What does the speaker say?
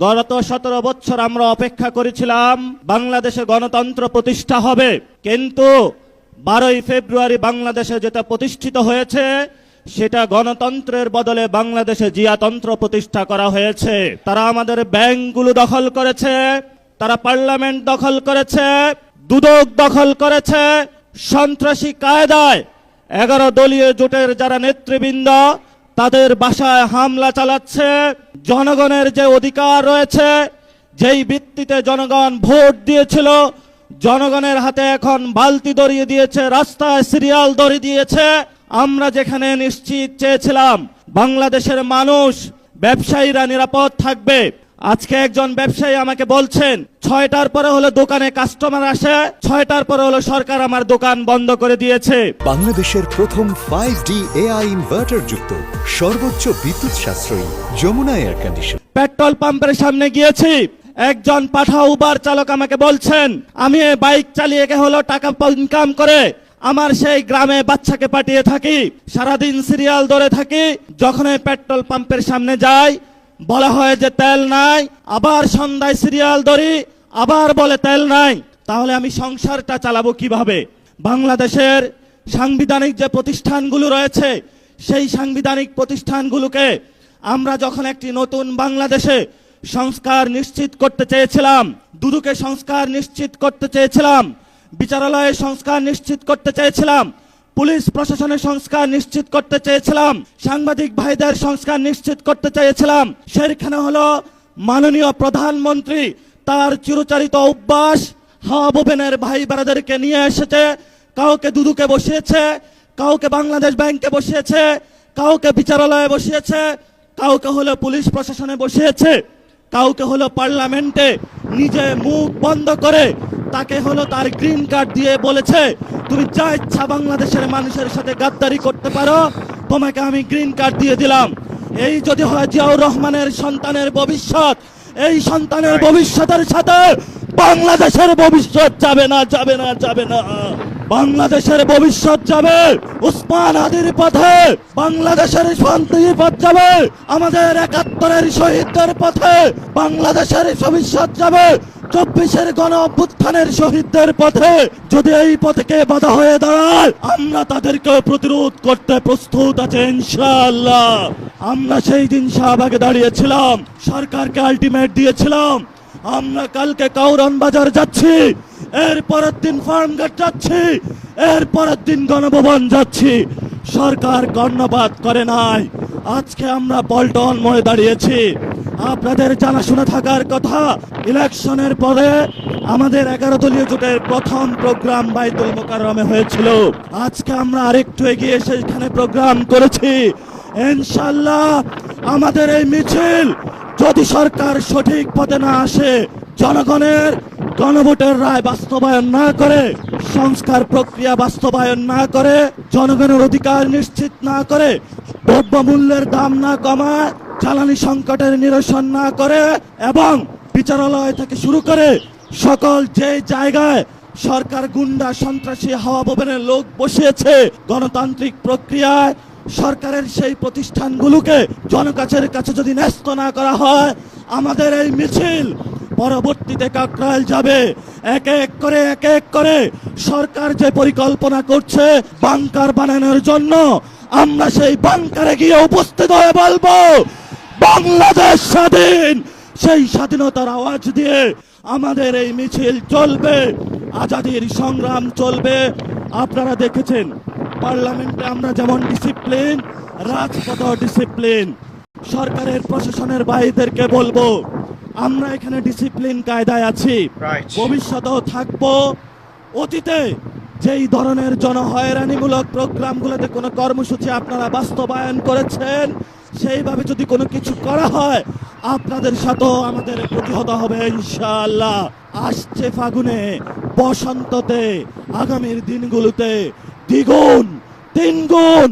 গত 17 বছর আমরা অপেক্ষা করেছিলাম বাংলাদেশে গণতন্ত্র প্রতিষ্ঠা হবে, কিন্তু 12ই ফেব্রুয়ারি বাংলাদেশে যেটা প্রতিষ্ঠিত হয়েছে সেটা গণতন্ত্রের বদলে বাংলাদেশে জিয়াতন্ত্র প্রতিষ্ঠা করা হয়েছে। তারা আমাদের ব্যাংকগুলো দখল করেছে, তারা পার্লামেন্ট দখল করেছে, দুদক দখল করেছে, সন্ত্রাসী কায়দায় 11 দলীয় জোটের যারা নেতৃবৃন্দ তাদের বাসায় হামলা চালাচ্ছে। জনগণের যে অধিকার রয়েছে, যেই ভিত্তিতে জনগণ ভোট দিয়েছিল, জনগণের হাতে এখন বালতি ধরিয়ে দিয়েছে, রাস্তায় সিরিয়াল ধরিয়ে দিয়েছে। আমরা যেখানে নিশ্চিত চেয়েছিলাম বাংলাদেশের মানুষ, ব্যবসায়ীরা নিরাপদ থাকবে, আজকে একজন ব্যবসায়ী আমাকে বলছেন 6টার পরে হলো দোকানে কাস্টমার আসে, 6টার পরে হলো সরকার আমার দোকান বন্ধ করে দিয়েছে। বাংলাদেশের প্রথম 5D AI ইনভার্টার যুক্ত সর্বোচ্চ বিদ্যুৎ সাশ্রয়ী যমুনা এয়ার কন্ডিশন। পেট্রোল পাম্পের সামনে গিয়েছি, একজন পাঠা উবার চালক আমাকে বলছেন আমি এই বাইক চালিয়ে হলো টাকা ইনকাম করে আমার সেই গ্রামে বাচ্চাকে পাঠিয়ে থাকি, সারাদিন সিরিয়াল ধরে থাকি, যখন এই পেট্রোল পাম্পের সামনে যাই বলা হয় যে তেল নাই, আবার সন্ধ্যায় সিরিয়াল ধরি, আবার বলে তেল নাই। তাহলে আমি সংসারটা চালাবো কিভাবে? বাংলাদেশের সাংবিধানিক যে প্রতিষ্ঠানগুলো রয়েছে সেই সাংবিধানিক প্রতিষ্ঠানগুলোকে আমরা যখন একটি নতুন বাংলাদেশে সংস্কার নিশ্চিত করতে চেয়েছিলাম, দুদকে সংস্কার নিশ্চিত করতে চেয়েছিলাম, বিচারালয়ে সংস্কার নিশ্চিত করতে চেয়েছিলাম, পুলিশ প্রশাসনের সংস্কার নিশ্চিত করতে চেয়েছিলাম, সাংবাদিক ভাইদের সংস্কার নিশ্চিত করতে চেয়েছিলাম, সেখানে হলো মাননীয় প্রধানমন্ত্রী তার চিরচরিত অভ্যাস হাওয়া বোবেনের ভাই বারাদেরকে নিয়ে এসেছে, কাউকে দুদুকে বসিয়েছে, কাউকে বাংলাদেশ ব্যাংকে বসিয়েছে, কাউকে বিচারালয়ে বসিয়েছে, কাউকে হলো পুলিশ প্রশাসনে বসিয়েছে, কাউকে হলো পার্লামেন্টে নিজে মুখ বন্ধ করে তাকে হলো তার গ্রিন কার্ড দিয়ে বলেছে তুমি যা ইচ্ছা বাংলাদেশের মানুষের সাথে গাদ্দারি করতে পারো, তোমাকে আমি গ্রিন কার্ড দিয়ে দিলাম। এই যদি হয় জিয়াউর রহমানের সন্তানের ভবিষ্যৎ, এই সন্তানের ভবিষ্যতের সাথে বাংলাদেশের ভবিষ্যৎ যাবে না, যাবে না, যাবে না। বাংলাদেশের ভবিষ্যৎ যাবে উসমান হাদির পথে, বাংলাদেশের শান্তির পথ যাবে আমাদের 71-এর শহীদদের পথে, বাংলাদেশের ভবিষ্যৎ যাবে 24-এর গণ অভ্যুত্থানের শহীদদের পথে। যদি এই পথে বাধা হয়ে দাঁড়ায় আমরা তাদেরকে প্রতিরোধ করতে প্রস্তুত আছে ইনশাআল্লাহ। আমরা সেই দিন শাহবাগে দাঁড়িয়েছিলাম, সরকারকে আলটিমেট দিয়েছিলাম আমরা কালকে কাউরান বাজার যাচ্ছি, এর পরের দিন ফার্মগেট যাচ্ছি, এর পরের দিন গণভবন যাচ্ছি। সরকার কর্ণপাত করে নাই। আজকে আমরা পল্টন মোড়ে দাঁড়িয়েছি। আপনাদের জানাশোনা থাকার কথা, ইলেকশনের পরে আমাদের 11 দলীয় জোটের প্রথম প্রোগ্রাম বাইতুল মোকাররমে হয়েছিল। আজকে আমরা আরেকটু এগিয়ে সেখানে প্রোগ্রাম করেছি। ইনশাআল্লাহ আমাদের এই মিছিল যদি সরকার সঠিক পথে না আসে, জনগণের গণভোটের রায় বাস্তবায়ন না করে, সংস্কার প্রক্রিয়া বাস্তবায়ন না করে, জনগণের অধিকার নিশ্চিত না করে, দ্রব্যমূল্যের দাম না কমায়, জ্বালানি সংকটের নিরসন না করে, এবং বিচারালয় থেকে শুরু করে সকল যে জায়গায় সরকার গুন্ডা সন্ত্রাসী হাওয়া বোবেনের লোক বসিয়েছে, গণতান্ত্রিক প্রক্রিয়ায় সরকারের সেই প্রতিষ্ঠানগুলোকে জনগণের কাছে যদি ন্যস্ত না করা হয়, আমাদের এই মিছিল পরবর্তীতে কাকরাইল যাবে। এক এক করে সরকার যে পরিকল্পনা করছে বাংকার বানানোর জন্য, আমরা সেই বাংকারে গিয়ে উপস্থিত হয়ে বলবো বাংলাদেশ স্বাধীন। সেই স্বাধীনতার আওয়াজ দিয়ে আমাদের এই মিছিল চলবে, আজাদির সংগ্রাম চলবে। আপনারা দেখেছেন পার্লামেন্টে আমরা যেমন ডিসিপ্লিন, রাজপথ ডিসিপ্লিন। সরকারের প্রশাসনের ভাইদেরকে বলবো আমরা এখানে ডিসিপ্লিন কায়দায় আছি, ভবিষ্যতেও থাকবো। অতীতে যেই ধরনের জনহয়রানিমূলক প্রোগ্রামগুলোতে কোনো কর্মসূচি আপনারা বাস্তবায়ন করেছেন, সেইভাবে যদি কোনো কিছু করা হয় আপনাদের সাথেও আমাদের প্রতিহত হবে ইনশাআল্লাহ। আসছে ফাগুনে, বসন্ততে, আগামীর দিনগুলোতে দ্বিগুণ, তিনগুণ